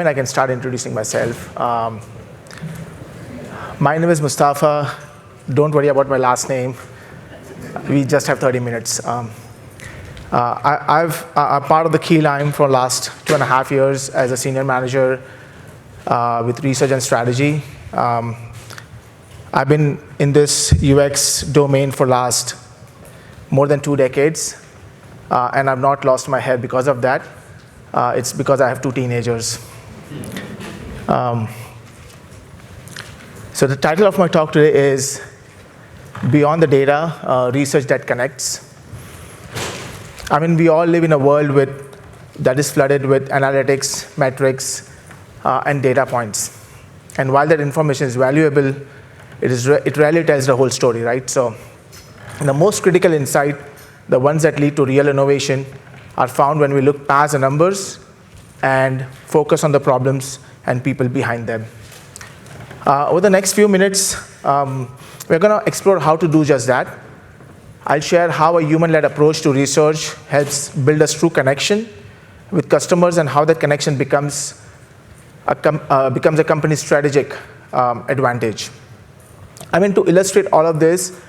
I can start introducing myself. My name is Mustafa. Don't worry about my last name. We just have 30 minutes. I'm part of the Keyline for the last 2.5 years as a senior manager with research and strategy. I've been in this UX domain for last more than 2 decades, and I've not lost my head because of that. It's because I have 2 teenagers. So the title of my talk today is Beyond the Data, Research That Connects. We all live in a world that is flooded with analytics, metrics, and data points. And while that information is valuable, it rarely tells the whole story, right? So the most critical insight, the ones that lead to real innovation, are found when we look past the numbers and focus on the problems and people behind them. Over the next few minutes, we're going to explore how to do just that. I'll share how a human-led approach to research helps build a true connection with customers and how that connection becomes a company's strategic advantage. To illustrate all of this,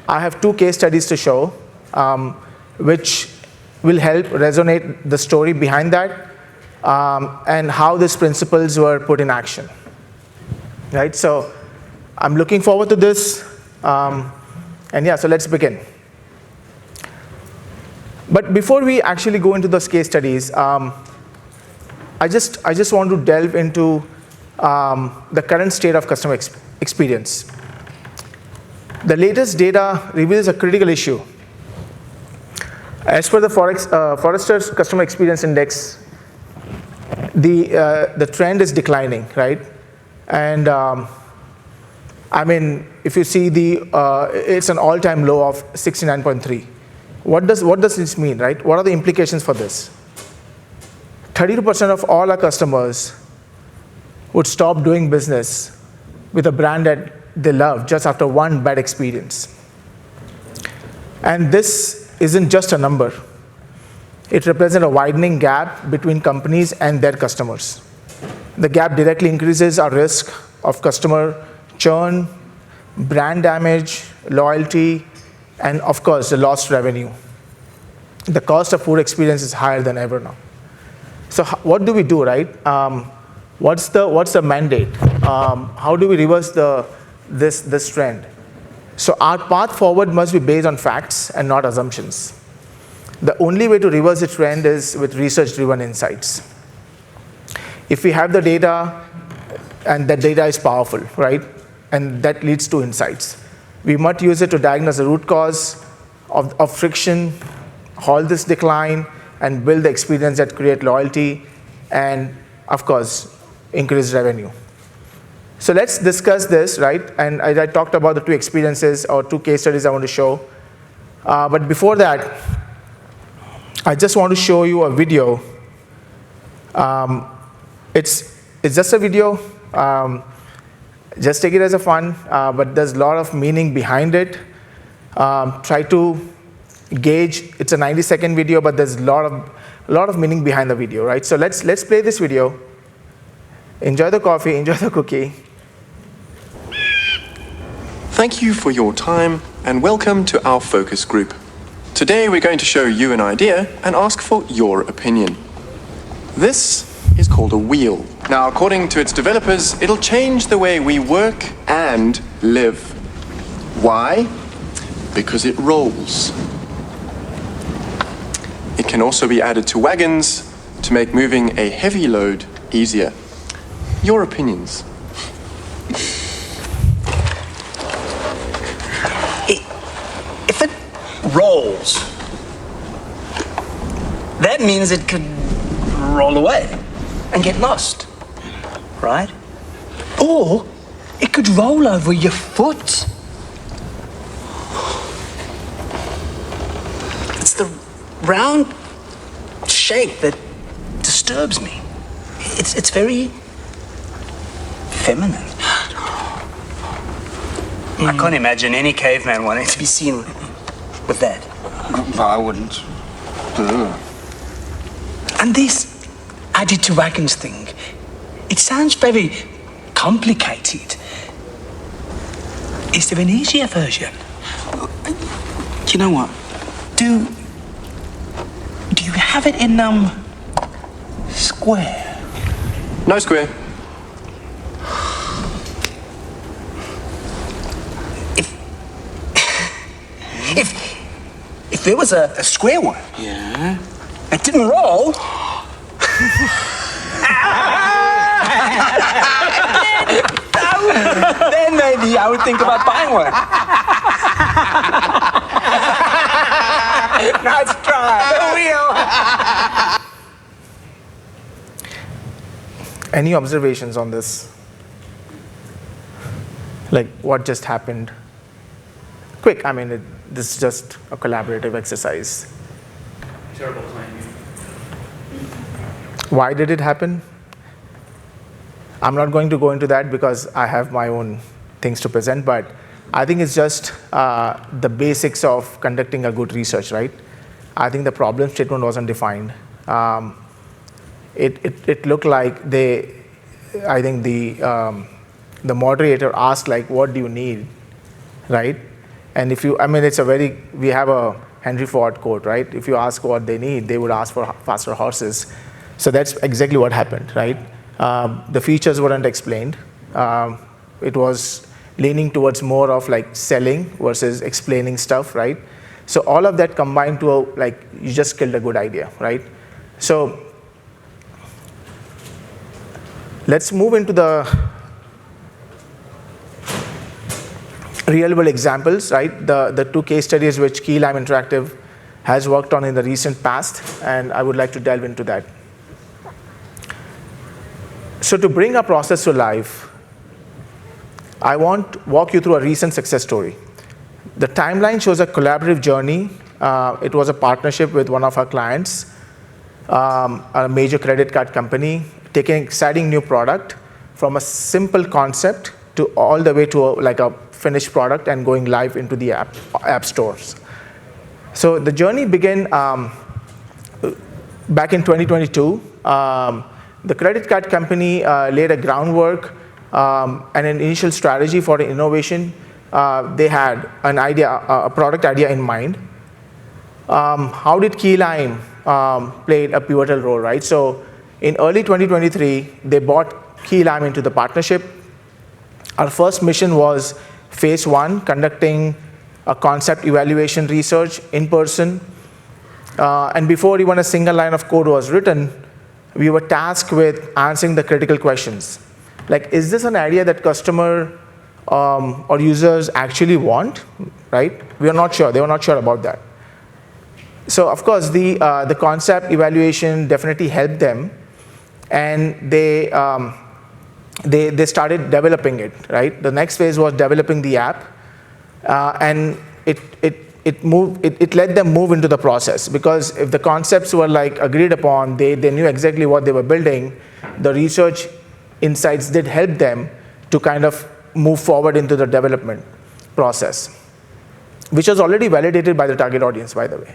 I have 2 case studies to show, which will help resonate the story behind that and how these principles were put in action. Right? So I'm looking forward to this. So let's begin. But before we actually go into those case studies, I just want to delve into the current state of customer experience. The latest data reveals a critical issue. As per the Forrester's Customer Experience Index, the trend is declining, right? And if you see it's an all-time low of 69.3. What does this mean, right? What are the implications for this? 32% of all our customers would stop doing business with a brand that they love just after one bad experience. And this isn't just a number. It represents a widening gap between companies and their customers. The gap directly increases our risk of customer churn, brand damage, loyalty, and of course, the lost revenue. The cost of poor experience is higher than ever now. So what do we do, right? What's the mandate? How do we reverse this trend? So our path forward must be based on facts and not assumptions. The only way to reverse the trend is with research-driven insights. If we have the data, and that data is powerful, right? And that leads to insights. We must use it to diagnose the root cause of friction, halt this decline, and build the experience that create loyalty, and of course, increase revenue. So let's discuss this, right? And I talked about the 2 experiences or 2 case studies I want to show. But before that, I just want to show you a video. It's just a video. Just take it as a fun, but there's a lot of meaning behind it. Try to gauge. It's a 90-second video, but there's a lot of meaning behind the video, right? So let's play this video. Enjoy the coffee, enjoy the cookie. Thank you for your time and welcome to our focus group. Today we're going to show you an idea and ask for your opinion. This is called a wheel. Now, according to its developers, it'll change the way we work and live. Why? Because it rolls. It can also be added to wagons to make moving a heavy load easier. Your opinions? If it rolls, that means it could roll away and get lost, right? Or it could roll over your foot. It's the round shape that disturbs me. It's very feminine. I can't imagine any caveman wanting to be seen with that. I wouldn't. And this added to wagons thing, It sounds very complicated. Is there an easier version? You know what? Do you have it in square? No square. If there was a square one, Yeah. it didn't roll. Then maybe I would think about buying one. Nice try. The wheel. Any observations on this? Like what just happened? Quick, I mean, this is just a collaborative exercise. Terrible timing. Why did it happen? I'm not going to go into that because I have my own things to present, but I think it's just the basics of conducting a good research, right? I think the problem statement wasn't defined. It looked like I think the moderator asked like, what do you need, right? And we have a Henry Ford quote, right? If you ask what they need, they would ask for faster horses. So that's exactly what happened, right? The features weren't explained. It was leaning towards more of like selling versus explaining stuff, right? So all of that combined to you just killed a good idea, right? So let's move into the real world examples, right? The two case studies which Key Lime Interactive has worked on in the recent past, and I would like to delve into that. So to bring our process to life, I want to walk you through a recent success story. The timeline shows a collaborative journey. It was a partnership with one of our clients, a major credit card company, taking an exciting new product from a simple concept to all the way to a finished product and going live into the app stores. So the journey began back in 2022. The credit card company laid a groundwork and an initial strategy for the innovation. They had an idea, a product idea in mind. How did Key Lime play a pivotal role, right? So in early 2023, they bought Key Lime into the partnership. Our first mission was phase 1, conducting a concept evaluation research in person. And before even a single line of code was written, we were tasked with answering the critical questions. Like, is this an idea that customer or users actually want, right? We are not sure. They were not sure about that. So of course, the concept evaluation definitely helped them, and they started developing it, right? The next phase was developing the app, and it let them move into the process, because if the concepts were agreed upon, they knew exactly what they were building. The research insights did help them to kind of move forward into the development process, which was already validated by the target audience, by the way.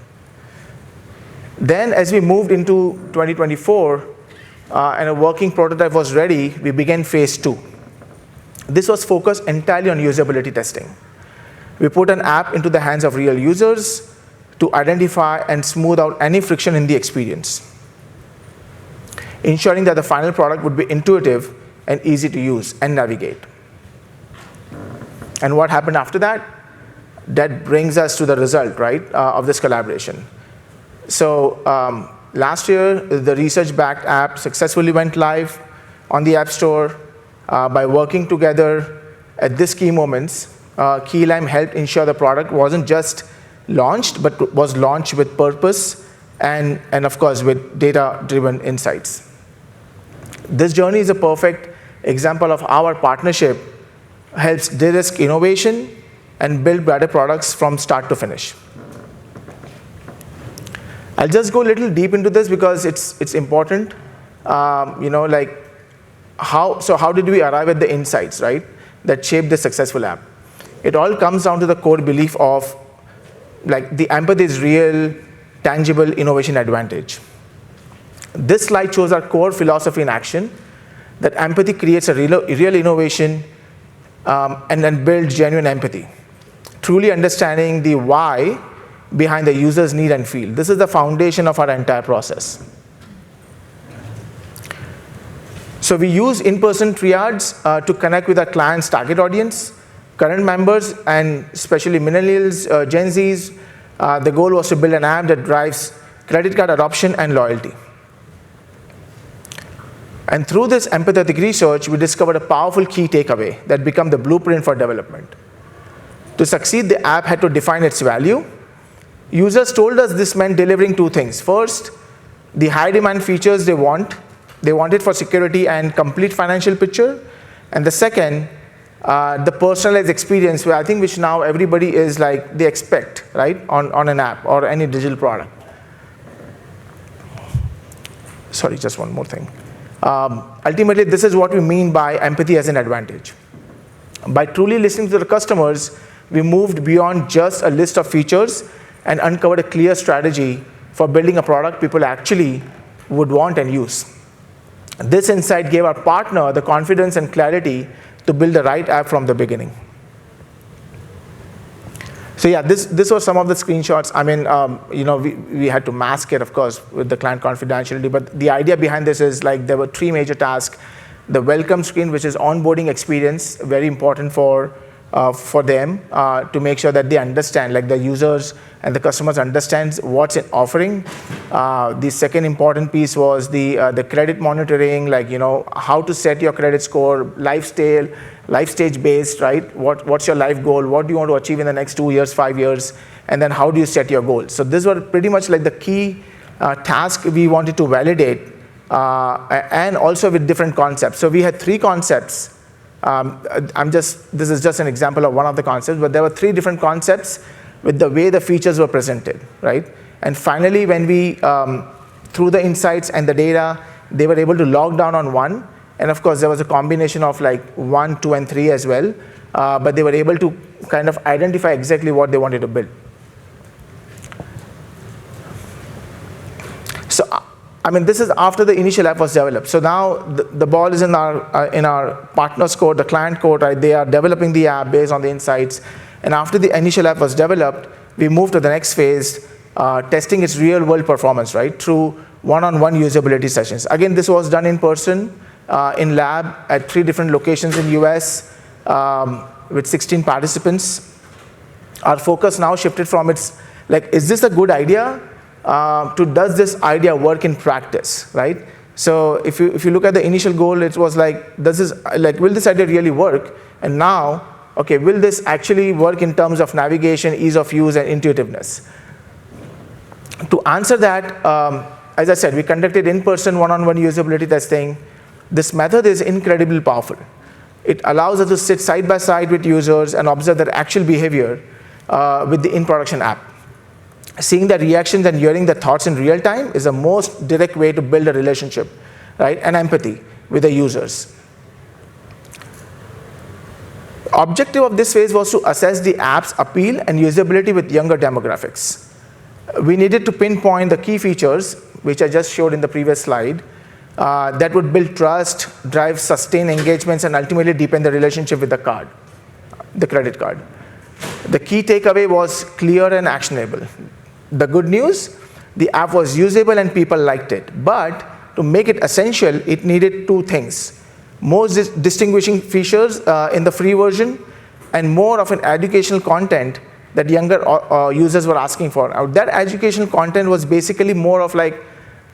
Then as we moved into 2024 and a working prototype was ready, we began phase 2. This was focused entirely on usability testing. We put an app into the hands of real users to identify and smooth out any friction in the experience, ensuring that the final product would be intuitive and easy to use and navigate. And what happened after that? That brings us to the result, right, of this collaboration. So last year, the research-backed app successfully went live on the App Store. By working together at these key moments, Key Lime helped ensure the product wasn't just launched, but was launched with purpose and of course, with data-driven insights. This journey is a perfect example of how our partnership helps de-risk innovation and build better products from start to finish. I'll just go a little deep into this because it's important. How did we arrive at the insights, right, that shaped the successful app? It all comes down to the core belief of the empathy is real, tangible innovation advantage. This slide shows our core philosophy in action. that empathy creates a real innovation and then builds genuine empathy. Truly understanding the why behind the user's need and feel. This is the foundation of our entire process. So we use in-person triads to connect with our client's target audience, current members, and especially millennials, Gen Zs. The goal was to build an app that drives credit card adoption and loyalty. And through this empathetic research, we discovered a powerful key takeaway that became the blueprint for development. To succeed, the app had to define its value. Users told us this meant delivering two things. First, the high demand features they want. They want it for security and complete financial picture. And the second, the personalized experience, where I think which now everybody is like, they expect, right, on an app or any digital product. Sorry, just one more thing. Ultimately, this is what we mean by empathy as an advantage. By truly listening to the customers, we moved beyond just a list of features and uncovered a clear strategy for building a product people actually would want and use. This insight gave our partner the confidence and clarity to build the right app from the beginning. So yeah, this was some of the screenshots. I mean, we had to mask it, of course, with the client confidentiality, but the idea behind this is like there were three major tasks. The welcome screen, which is onboarding experience, very important for them to make sure that they understand, like the users and the customers understands what's it offering. The second important piece was the credit monitoring, like, how to set your credit score, life stage based, right? What's your life goal? What do you want to achieve in the next 2 years, 5 years? And then how do you set your goals? So these were pretty much like the key task we wanted to validate, and also with different concepts. So we had 3 concepts. This is just an example of one of the concepts, but there were 3 different concepts with the way the features were presented, right? And finally, when we, through the insights and the data, they were able to log down on 1. And of course, there was a combination of like 1, 2, and 3 as well. But they were able to kind of identify exactly what they wanted to build. So, I mean, this is after the initial app was developed. So now the ball is in our partner's court, the client court, right? They are developing the app based on the insights. And after the initial app was developed, we moved to the next phase, testing its real-world performance, right? Through one-on-one usability sessions. Again, this was done in person, in lab at 3 different locations in US with 16 participants. Our focus now shifted from is this a good idea? To does this idea work in practice, right? So if you look at the initial goal, it was will this idea really work? And now, okay, will this actually work in terms of navigation, ease of use, and intuitiveness? To answer that, as I said, we conducted in-person one-on-one usability testing. This method is incredibly powerful. It allows us to sit side by side with users and observe their actual behavior with the in-production app. Seeing the reactions and hearing the thoughts in real time is the most direct way to build a relationship, right, and empathy with the users. The objective of this phase was to assess the app's appeal and usability with younger demographics. We needed to pinpoint the key features, which I just showed in the previous slide, that would build trust, drive sustained engagements, and ultimately deepen the relationship with the credit card. The key takeaway was clear and actionable. The good news, the app was usable and people liked it. But to make it essential, it needed 2 things. Most distinguishing features in the free version and more of an educational content that younger users were asking for. Now, that educational content was basically more of like,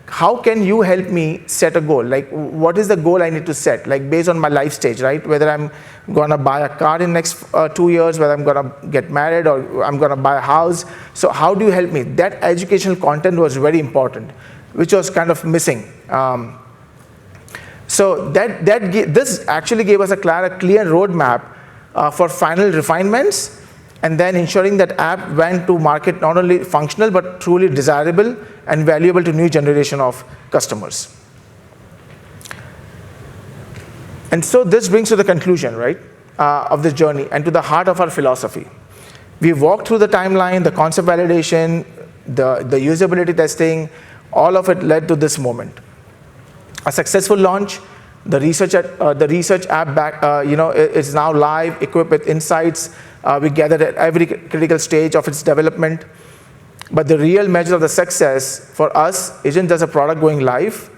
how can you help me set a goal? Like, what is the goal I need to set? Like, based on my life stage, right? Whether I'm gonna buy a car in the next 2 years, whether I'm gonna get married, or I'm gonna buy a house. So how do you help me? That educational content was very important, which was kind of missing. So this actually gave us a clear roadmap for final refinements, and then ensuring that app went to market not only functional, but truly desirable and valuable to new generation of customers. And so this brings to the conclusion, right, of this journey and to the heart of our philosophy. We walked through the timeline, the concept validation, the usability testing, all of it led to this moment. A successful launch, The research app is now live, equipped with insights we gathered at every critical stage of its development. But the real measure of the success for us isn't just a product going live,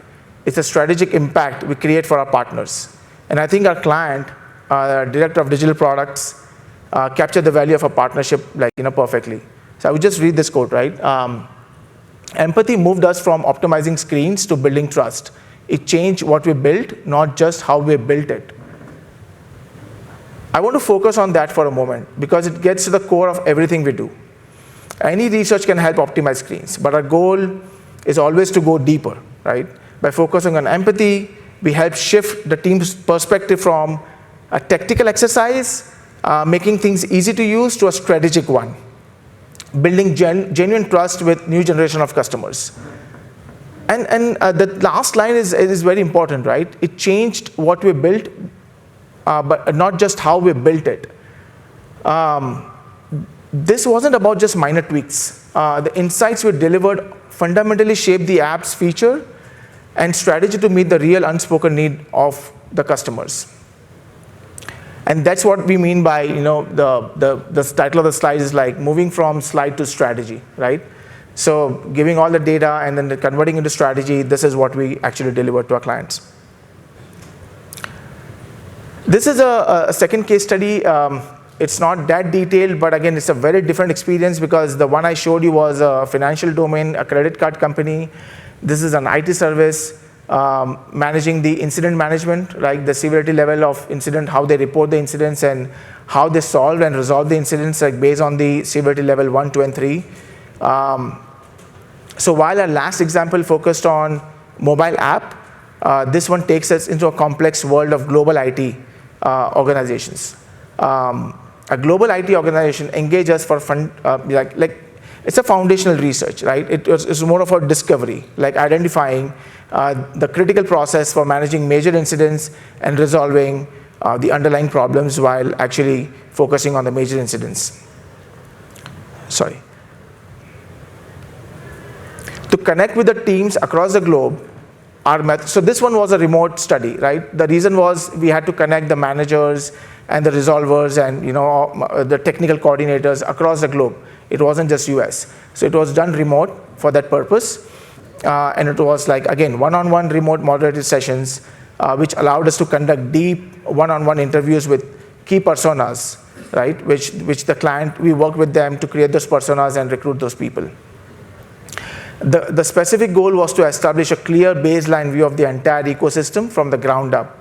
it's a strategic impact we create for our partners. And I think our client, Director of Digital Products, captured the value of a partnership perfectly. So I would just read this quote, right? Empathy moved us from optimizing screens to building trust. It changed what we built, not just how we built it. I want to focus on that for a moment because it gets to the core of everything we do. Any research can help optimize screens, but our goal is always to go deeper, right? By focusing on empathy, we help shift the team's perspective from a tactical exercise, making things easy to use, to a strategic one, building genuine trust with new generation of customers. And the last line is very important, right? It changed what we built, but not just how we built it. This wasn't about just minor tweaks. The insights we delivered fundamentally shaped the app's feature and strategy to meet the real unspoken need of the customers. And that's what we mean by, the title of the slide is like moving from slide to strategy, right? So giving all the data and then converting into strategy, this is what we actually deliver to our clients. This is a second case study. It's not that detailed, but again, it's a very different experience because the one I showed you was a financial domain, a credit card company. This is an IT service managing the incident management, like the severity level of incident, how they report the incidents and how they solve and resolve the incidents, like based on the severity level 1, 2, and 3. So while our last example focused on mobile app, this one takes us into a complex world of global IT organizations. A global IT organization engages for it's a foundational research, right? It's more of a discovery, like identifying the critical process for managing major incidents and resolving the underlying problems while actually focusing on the major incidents. Sorry. To connect with the teams across the globe, so this one was a remote study, right? The reason was we had to connect the managers and the resolvers and the technical coordinators across the globe. It wasn't just US. So it was done remote for that purpose. And it was like, again, one-on-one remote moderated sessions, which allowed us to conduct deep one-on-one interviews with key personas, right? Which the client, we worked with them to create those personas and recruit those people. The specific goal was to establish a clear baseline view of the entire ecosystem from the ground up.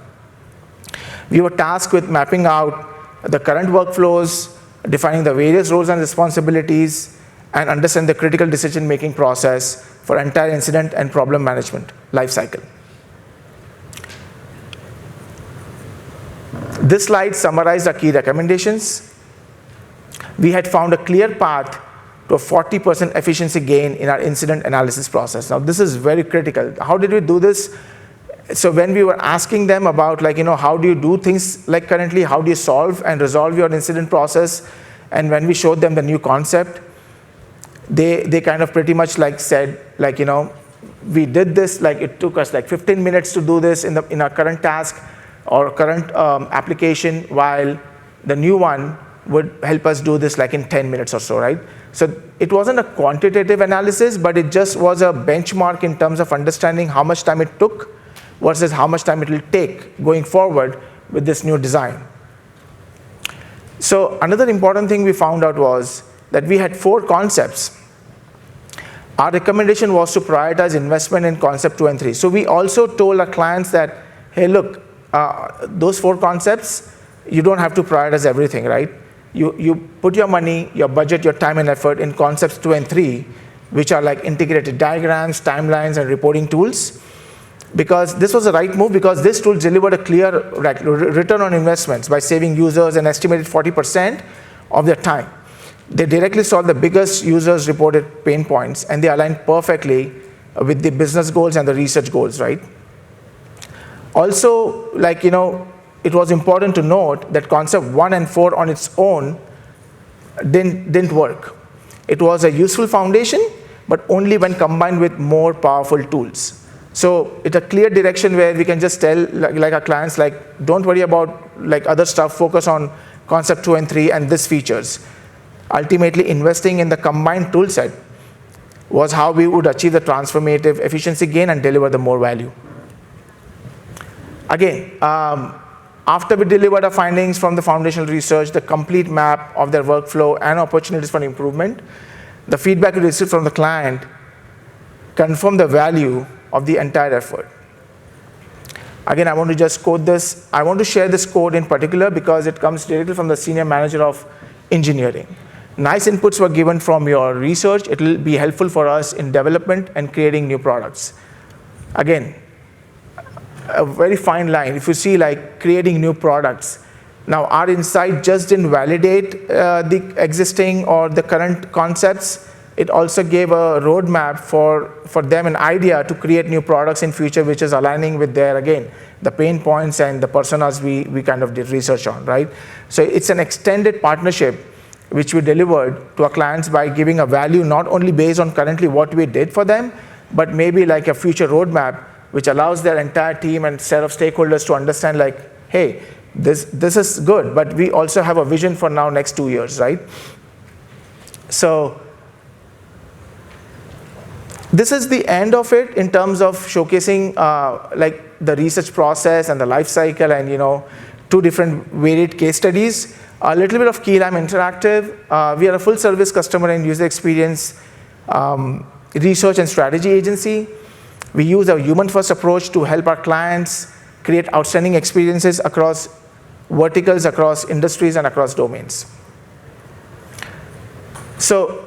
We were tasked with mapping out the current workflows, defining the various roles and responsibilities, and understand the critical decision-making process for entire incident and problem management lifecycle. This slide summarized our key recommendations. We had found a clear path to a 40% efficiency gain in our incident analysis process. Now, this is very critical. How did we do this? So when we were asking them about how do you do things like currently, how do you solve and resolve your incident process? And when we showed them the new concept, they kind of pretty much said, we did this, it took us 15 minutes to do this in our current task or current application, while the new one would help us do this in 10 minutes or so, right? So it wasn't a quantitative analysis, but it just was a benchmark in terms of understanding how much time it took versus how much time it will take going forward with this new design. So another important thing we found out was that we had 4 concepts. Our recommendation was to prioritize investment in concept 2 and 3. So we also told our clients that, hey, look, those 4 concepts, you don't have to prioritize everything, right? You put your money, your budget, your time and effort in concepts 2 and 3, which are integrated diagrams, timelines, and reporting tools. Because this was the right move, because this tool delivered a clear return on investments by saving users an estimated 40% of their time. They directly solved the biggest users reported pain points, and they aligned perfectly with the business goals and the research goals, right? Also, it was important to note that concept 1 and 4 on its own didn't work. It was a useful foundation, but only when combined with more powerful tools. So it's a clear direction where we can just tell like our clients, like, don't worry about like other stuff, focus on concept 2 and 3 and this features. Ultimately, investing in the combined tool set was how we would achieve the transformative efficiency gain and deliver the more value. Again, after we delivered our findings from the foundational research, the complete map of their workflow and opportunities for improvement, the feedback we received from the client confirmed the value of the entire effort. Again, I want to just quote this. I want to share this quote in particular because it comes directly from the senior manager of engineering. Nice inputs were given from your research. It will be helpful for us in development and creating new products. Again, a very fine line. If you see like creating new products, now our insight just didn't validate the existing or the current concepts. It also gave a roadmap for them, an idea to create new products in future, which is aligning with their, again, the pain points and the personas we kind of did research on, right? So it's an extended partnership which we delivered to our clients by giving a value not only based on currently what we did for them, but maybe like a future roadmap which allows their entire team and set of stakeholders to understand like, hey, this is good, but we also have a vision for now next 2 years, right? So this is the end of it in terms of showcasing like the research process and the life cycle and 2 different varied case studies. A little bit of Keylime Interactive. We are a full service customer and user experience research and strategy agency. We use a human first approach to help our clients create outstanding experiences across verticals, across industries, and across domains. So,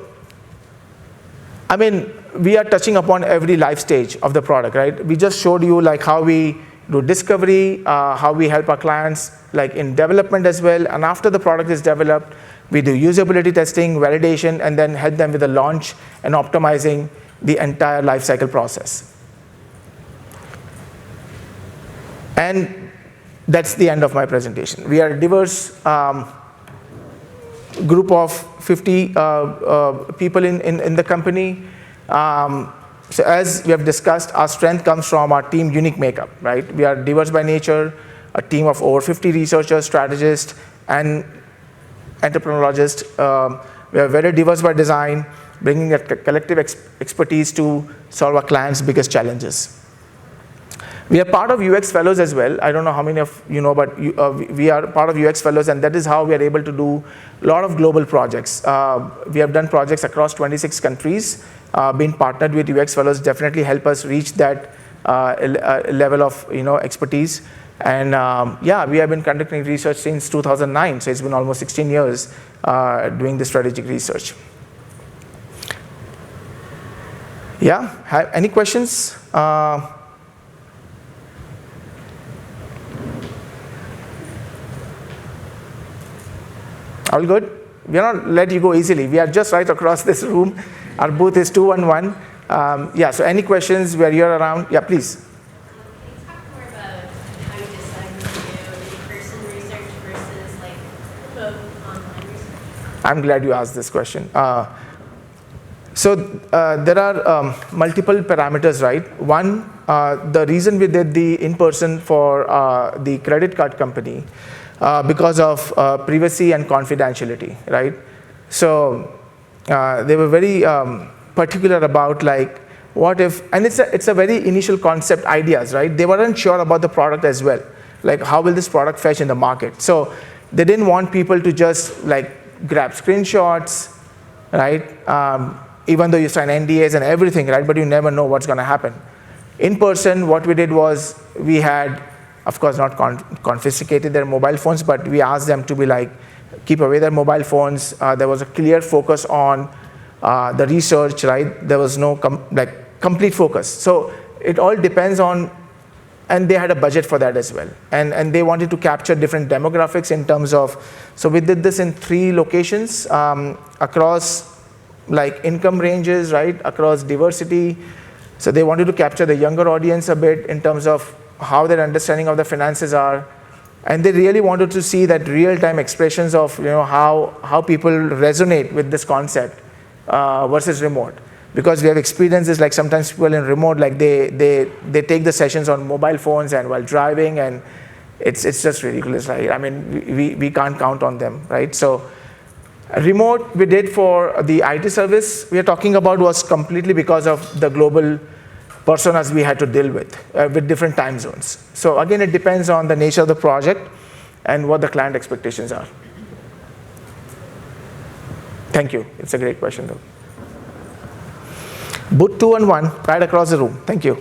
I mean, we are touching upon every life stage of the product, right? We just showed you like how we do discovery, how we help our clients like in development as well, and after the product is developed, we do usability testing, validation, and then help them with the launch and optimizing the entire lifecycle process. And that's the end of my presentation. We are a diverse group of 50 people in the company. So as we have discussed, our strength comes from our team unique makeup, right? We are diverse by nature, a team of over 50 researchers, strategists, and entrepreneurologists. We are very diverse by design, bringing a collective expertise to solve our clients' biggest challenges. We are part of UX Fellows as well. I don't know how many of you know, but we are part of UX Fellows, and that is how we are able to do a lot of global projects. We have done projects across 26 countries. Being partnered with UX Fellows definitely help us reach that level of expertise. And yeah, we have been conducting research since 2009, so it's been almost 16 years doing the strategic research. Yeah, any questions? All good? We are not let you go easily. We are just right across this room. Our booth is 211. Yeah, so any questions where you're around? Yeah, please. Can you talk more about how you decide to do in-person research versus like remote online research? I'm glad you asked this question. So there are multiple parameters, right? One, the reason we did the in-person for the credit card company because of privacy and confidentiality, right? So they were very particular about like, what if, and it's a very initial concept ideas, right? They weren't sure about the product as well. Like, how will this product fetch in the market? So they didn't want people to just like grab screenshots, right? Even though you sign NDAs and everything, right? But you never know what's going to happen. In person, what we did was we had, of course, not confiscated their mobile phones, but we asked them to be like, keep away their mobile phones. There was a clear focus on the research, right? There was no complete focus. So it all depends on, and they had a budget for that as well. And they wanted to capture different demographics in terms of, so we did this in 3 locations across like income ranges, right? Across diversity. So they wanted to capture the younger audience a bit in terms of how their understanding of the finances are. And they really wanted to see that real-time expressions of how people resonate with this concept versus remote. Because we have experiences like sometimes people in remote, like they take the sessions on mobile phones and while driving, and it's just ridiculous, right? I mean, we can't count on them, right? So remote we did for the IT service we are talking about was completely because of the global personas we had to deal with different time zones. So again, it depends on the nature of the project and what the client expectations are. Thank you. It's a great question, though. Boot 2 and 1, right across the room. Thank you.